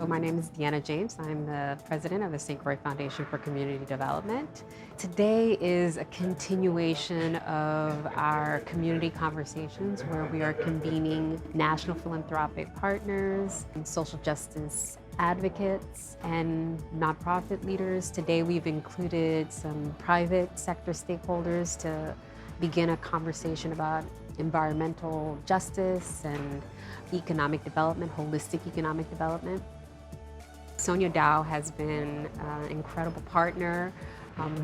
So my name is Deanna James. I'm the president of the Croix Foundation for Community Development. Today is a continuation of our community conversations where we are convening national philanthropic partners and social justice advocates and nonprofit leaders. Today we've included some private sector stakeholders to begin a conversation about environmental justice and economic development, holistic economic development. Sonia Dow has been an incredible partner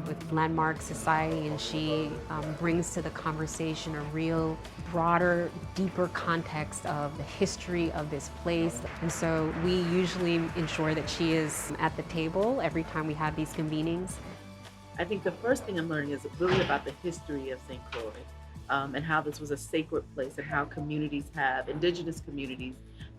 with Landmark Society, and she brings to the conversation a real broader, deeper context of the history of this place. And so we usually ensure that she is at the table every time we have these convenings. I think the first thing I'm learning is really about the history of St. Croix and how this was a sacred place and how indigenous communities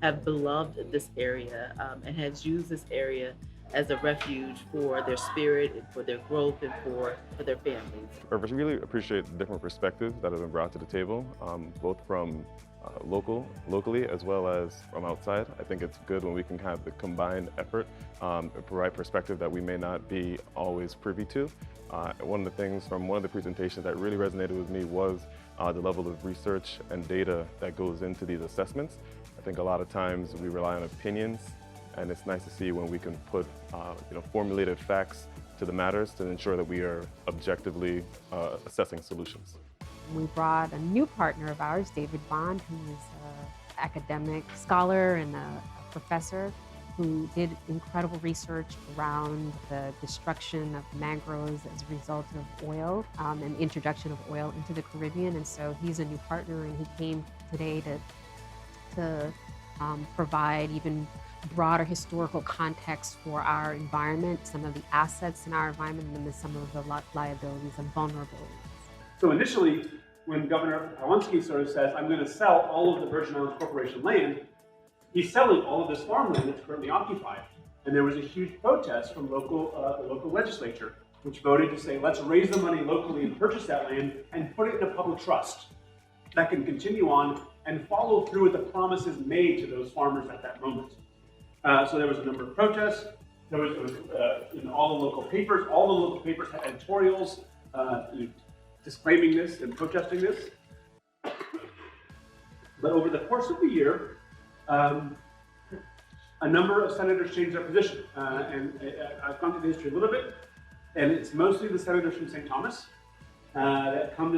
have beloved this area and has used this area as a refuge for their spirit and for their growth and for their families. I really appreciate the different perspectives that have been brought to the table, both from locally as well as from outside. I think it's good when we can have the combined effort and provide perspective that we may not be always privy to. One of the things from one of the presentations that really resonated with me was the level of research and data that goes into these assessments. I think a lot of times we rely on opinions, and it's nice to see when we can put formulated facts to the matters to ensure that we are objectively assessing solutions. We brought a new partner of ours, David Bond, who is an academic scholar and a professor who did incredible research around the destruction of mangroves as a result of oil and introduction of oil into the Caribbean. And so he's a new partner, and he came today to provide even broader historical context for our environment, some of the assets in our environment, and then some of the liabilities and vulnerabilities. So initially, when Governor Pawlenski sort of says, I'm going to sell all of the Virgin Islands Corporation land, he's selling all of this farmland that's currently occupied. And there was a huge protest from the local legislature, which voted to say, let's raise the money locally and purchase that land and put it in a public trust that can continue on and follow through with the promises made to those farmers at that moment. So there was a number of protests. It was in all the local papers. All the local papers had editorials disclaiming this and protesting this. But over the course of the year, a number of senators changed their position. And I've gone through the history a little bit, and it's mostly the senators from St. Thomas that come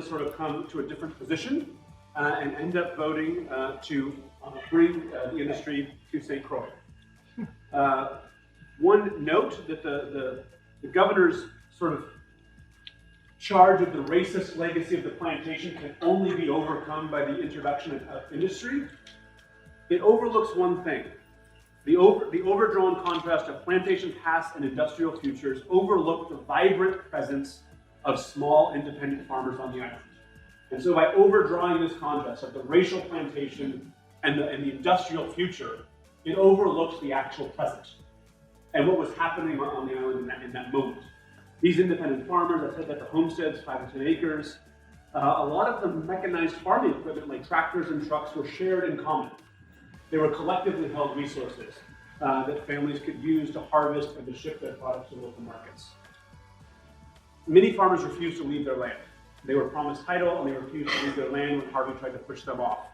to a different position and end up voting to bring the industry to St. Croix. One note that the governor's sort of charge of the racist legacy of the plantation can only be overcome by the introduction of industry. It overlooks one thing. The overdrawn contrast of plantation past and industrial futures overlook the vibrant presence of small independent farmers on the island. And so by overdrawing this contrast of the racial plantation and the industrial future, it overlooks the actual present and what was happening on the island in that moment. These independent farmers, I said that the homesteads, 5 to 10 acres, a lot of the mechanized farming equipment like tractors and trucks were shared in common. They were collectively held resources that families could use to harvest and to ship their products to local markets. Many farmers refused to leave their land. They were promised title and they refused to leave their land when Harvey tried to push them off.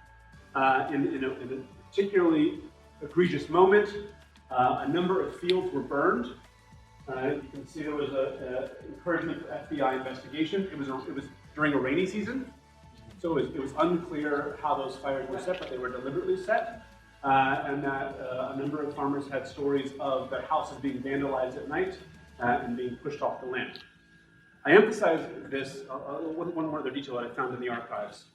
In a particularly egregious moment, a number of fields were burned. You can see there was an encouragement for FBI investigation. It was during a rainy season, so it was unclear how those fires were set, but they were deliberately set. And that a number of farmers had stories of their houses being vandalized at night and being pushed off the land. I emphasize this, one more other detail that I found in the archives.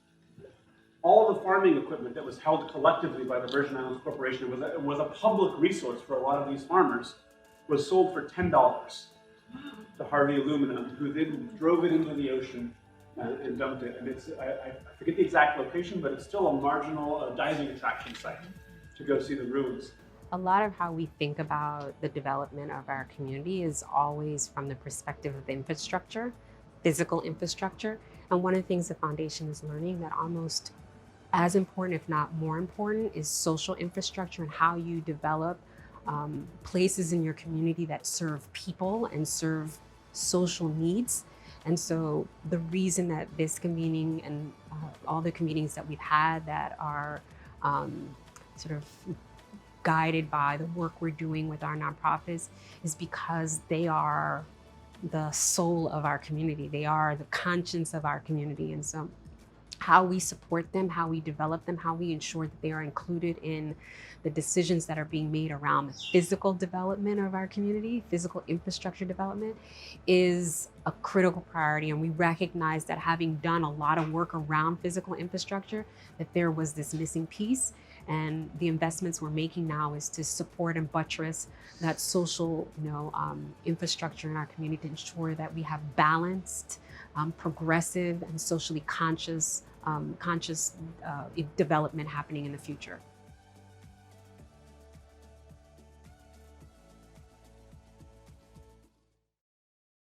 All the farming equipment that was held collectively by the Virgin Islands Corporation was a public resource for a lot of these farmers, was sold for $10 to Harvey Aluminum, who then drove it into the ocean and dumped it. And I forget the exact location, but it's still a marginal diving attraction site to go see the ruins. A lot of how we think about the development of our community is always from the perspective of the infrastructure, physical infrastructure. And one of the things the foundation is learning that almost as important, if not more important, is social infrastructure and how you develop places in your community that serve people and serve social needs. And so the reason that this convening and all the convenings that we've had that are sort of guided by the work we're doing with our nonprofits is because they are the soul of our community. They are the conscience of our community. And so how we support them, how we develop them, how we ensure that they are included in the decisions that are being made around the physical development of our community, physical infrastructure development, is a critical priority. And we recognize that having done a lot of work around physical infrastructure, that there was this missing piece. And the investments we're making now is to support and buttress that social, infrastructure in our community to ensure that we have balanced, progressive, and socially conscious development happening in the future.